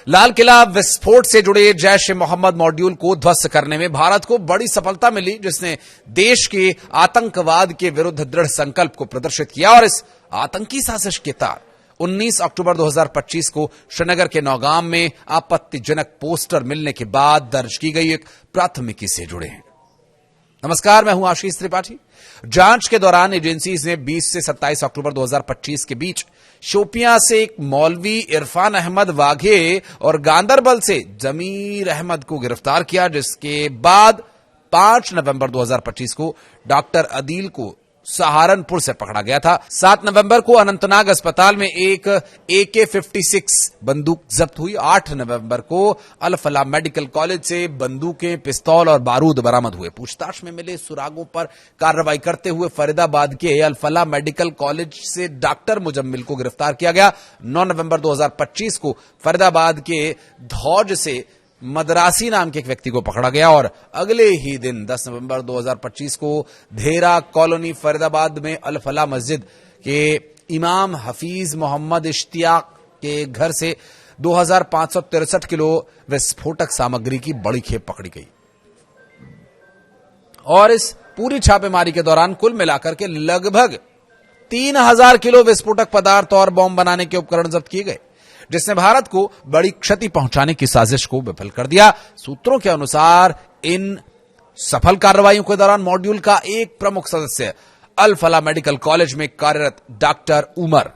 लाल किला विस्फोट से जुड़े जैश ए मोहम्मद मॉड्यूल को ध्वस्त करने में भारत को बड़ी सफलता मिली, जिसने देश के आतंकवाद के विरुद्ध दृढ़ संकल्प को प्रदर्शित किया। और इस आतंकी साजिश के तार 19 अक्टूबर 2025 को श्रीनगर के नौगाम में आपत्तिजनक पोस्टर मिलने के बाद दर्ज की गई एक प्राथमिकी से जुड़े हैं। नमस्कार, मैं हूं आशीष त्रिपाठी। जांच के दौरान एजेंसीज ने 20 से 27 अक्टूबर 2025 के बीच शोपियां से एक मौलवी इरफान अहमद वाघे और गांदरबल से जमीर अहमद को गिरफ्तार किया, जिसके बाद 5 नवंबर 2025 को डॉक्टर अदील को सहारनपुर से पकड़ा गया था। 7 नवंबर को अनंतनाग अस्पताल में एक AK-56 बंदूक जब्त हुई। 8 नवंबर को अल फलाह मेडिकल कॉलेज से बंदूकें, पिस्तौल और बारूद बरामद हुए। पूछताछ में मिले सुरागों पर कार्रवाई करते हुए फरीदाबाद के अल फलाह मेडिकल कॉलेज से डॉक्टर मुजम्मिल को गिरफ्तार किया गया। 9 नवंबर 2025 को फरीदाबाद के धौज से मदरासी नाम के एक व्यक्ति को पकड़ा गया और अगले ही दिन 10 नवंबर 2025 को धेरा कॉलोनी फरीदाबाद में अल फलाह मस्जिद के इमाम हफीज मोहम्मद इश्तियाक के घर से 2563 किलो विस्फोटक सामग्री की बड़ी खेप पकड़ी गई। और इस पूरी छापेमारी के दौरान कुल मिलाकर के लगभग 3000 किलो विस्फोटक पदार्थ और बॉम्ब बनाने के उपकरण जब्त किए गए, जिसने भारत को बड़ी क्षति पहुंचाने की साजिश को विफल कर दिया। सूत्रों के अनुसार इन सफल कार्रवाइयों के दौरान मॉड्यूल का एक प्रमुख सदस्य अल फलाह मेडिकल कॉलेज में कार्यरत डॉक्टर उमर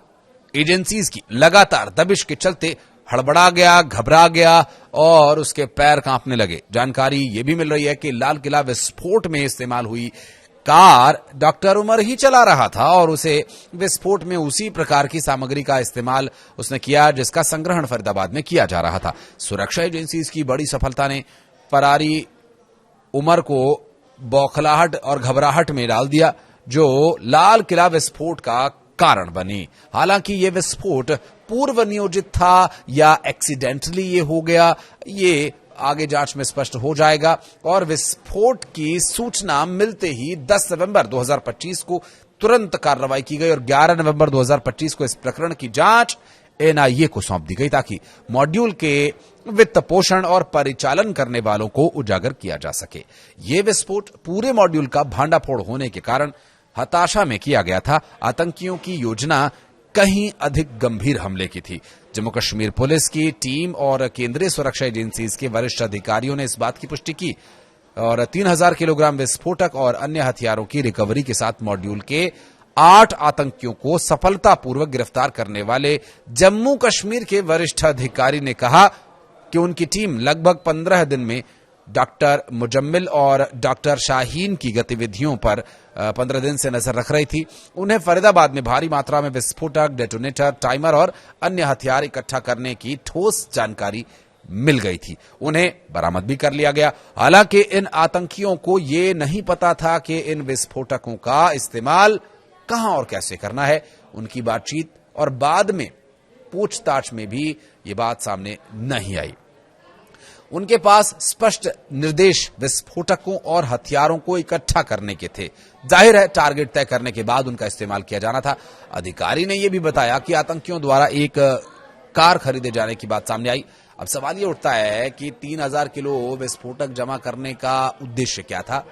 एजेंसीज की लगातार दबिश के चलते हड़बड़ा गया, घबरा गया और उसके पैर कांपने लगे। जानकारी यह भी मिल रही है कि लाल किला विस्फोट में इस्तेमाल हुई कार डॉक्टर उमर ही चला रहा था और उसे विस्फोट में उसी प्रकार की सामग्री का इस्तेमाल उसने किया जिसका संग्रहण फरीदाबाद में किया जा रहा था। सुरक्षा एजेंसीज की बड़ी सफलता ने फरारी उमर को बौखलाहट और घबराहट में डाल दिया, जो लाल किला विस्फोट का कारण बनी। हालांकि यह विस्फोट पूर्व नियोजित था या एक्सीडेंटली ये हो गया, ये आगे जांच में स्पष्ट हो जाएगा। और विस्फोट की सूचना मिलते ही 10 नवंबर 2025 को तुरंत कार्रवाई की गई और 11 नवंबर 2025 को इस प्रकरण की जांच NIA को सौंप दी गई, ताकि मॉड्यूल के वित्त पोषण और परिचालन करने वालों को उजागर किया जा सके। यह विस्फोट पूरे मॉड्यूल का भांडाफोड़ होने के कारण हताशा में किया गया था। आतंकियों की योजना कहीं अधिक गंभीर हमले की थी। जम्मू कश्मीर पुलिस की टीम और केंद्रीय सुरक्षा एजेंसीज के वरिष्ठ अधिकारियों ने इस बात की पुष्टि की और 3000 किलोग्राम विस्फोटक और अन्य हथियारों की रिकवरी के साथ मॉड्यूल के 8 आतंकियों को सफलतापूर्वक गिरफ्तार करने वाले जम्मू कश्मीर के वरिष्ठ अधिकारी ने कहा कि उनकी टीम लगभग 15 दिन में डॉक्टर मुजम्मिल और डॉक्टर शाहीन की गतिविधियों पर 15 दिन से नजर रख रही थी। उन्हें फरीदाबाद में भारी मात्रा में विस्फोटक, डेटोनेटर, टाइमर और अन्य हथियार इकट्ठा करने की ठोस जानकारी मिल गई थी। उन्हें बरामद भी कर लिया गया। हालांकि इन आतंकियों को यह नहीं पता था कि इन विस्फोटकों का इस्तेमाल कहां और कैसे करना है। उनकी बातचीत और बाद में पूछताछ में भी ये बात सामने नहीं आई। उनके पास स्पष्ट निर्देश विस्फोटकों और हथियारों को इकट्ठा करने के थे। जाहिर है टारगेट तय करने के बाद उनका इस्तेमाल किया जाना था। अधिकारी ने यह भी बताया कि आतंकियों द्वारा एक कार खरीदे जाने की बात सामने आई। अब सवाल यह उठता है कि 3000 किलो विस्फोटक जमा करने का उद्देश्य क्या था।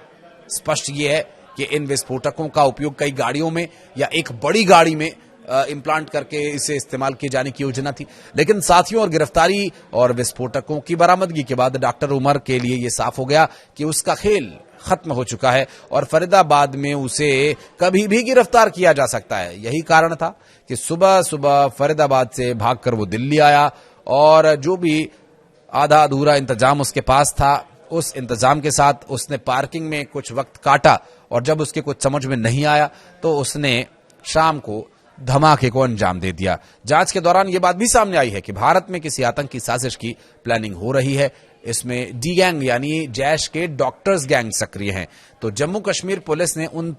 स्पष्ट यह है कि इन विस्फोटकों का उपयोग कई गाड़ियों में या एक बड़ी गाड़ी में इम्प्लांट करके इसे इस्तेमाल किए जाने की योजना थी। लेकिन साथियों और गिरफ्तारी और विस्फोटकों की बरामदगी के बाद डॉक्टर उमर के लिए यह साफ हो गया कि उसका खेल खत्म हो चुका है और फरीदाबाद में उसे कभी भी गिरफ्तार किया जा सकता है। यही कारण था कि सुबह सुबह फरीदाबाद से भागकर वो दिल्ली आया और जो भी आधा अधूरा इंतजाम उसके पास था, उस इंतजाम के साथ उसने पार्किंग में कुछ वक्त काटा और जब उसके कुछ समझ में नहीं आया तो उसने शाम को धमाके को अंजाम दे दिया। जांच के दौरान यह बात भी सामने आई है कि भारत में किसी आतंकी साजिश की प्लानिंग हो रही है। इसमें डी गैंग यानी जैश के डॉक्टर्स गैंग सक्रिय हैं। तो जम्मू कश्मीर पुलिस ने उन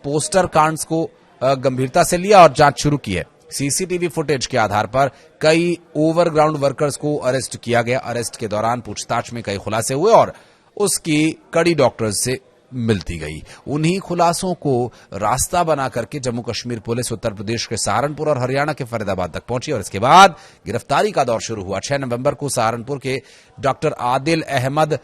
पोस्टर कांड्स को गंभीरता से लिया और जांच शुरू की है। सीसीटीवी फुटेज के आधार पर कई ओवरग्राउंड वर्कर्स को अरेस्ट किया गया। अरेस्ट के दौरान पूछताछ में कई खुलासे हुए और उसकी कड़ी डॉक्टर्स से मिलती गई। उन्हीं खुलासों को रास्ता बना करके जम्मू कश्मीर पुलिस उत्तर प्रदेश के सहारनपुर और हरियाणा के फरीदाबाद तक पहुंची और इसके बाद गिरफ्तारी का दौर शुरू हुआ। 6 नवंबर को सहारनपुर के डॉक्टर आदिल अहमद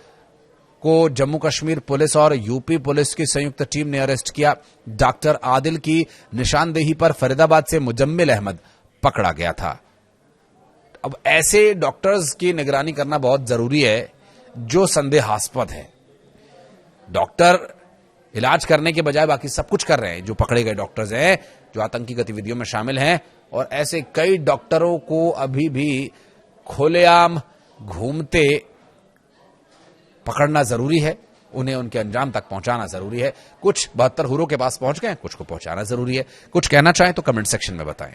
को जम्मू कश्मीर पुलिस और यूपी पुलिस की संयुक्त टीम ने अरेस्ट किया। डॉक्टर आदिल की निशानदेही पर फरीदाबाद से मुजम्मिल अहमद पकड़ा गया था। अब ऐसे डॉक्टर्स की निगरानी करना बहुत जरूरी है जो संदेहास्पद है। डॉक्टर इलाज करने के बजाय बाकी सब कुछ कर रहे हैं। जो पकड़े गए डॉक्टर्स हैं जो आतंकी गतिविधियों में शामिल हैं, और ऐसे कई डॉक्टरों को अभी भी खुलेआम घूमते पकड़ना जरूरी है, उन्हें उनके अंजाम तक पहुंचाना जरूरी है। कुछ 72 हुरों के पास पहुंच गए, कुछ को पहुंचाना जरूरी है। कुछ कहना चाहें तो कमेंट सेक्शन में बताएं।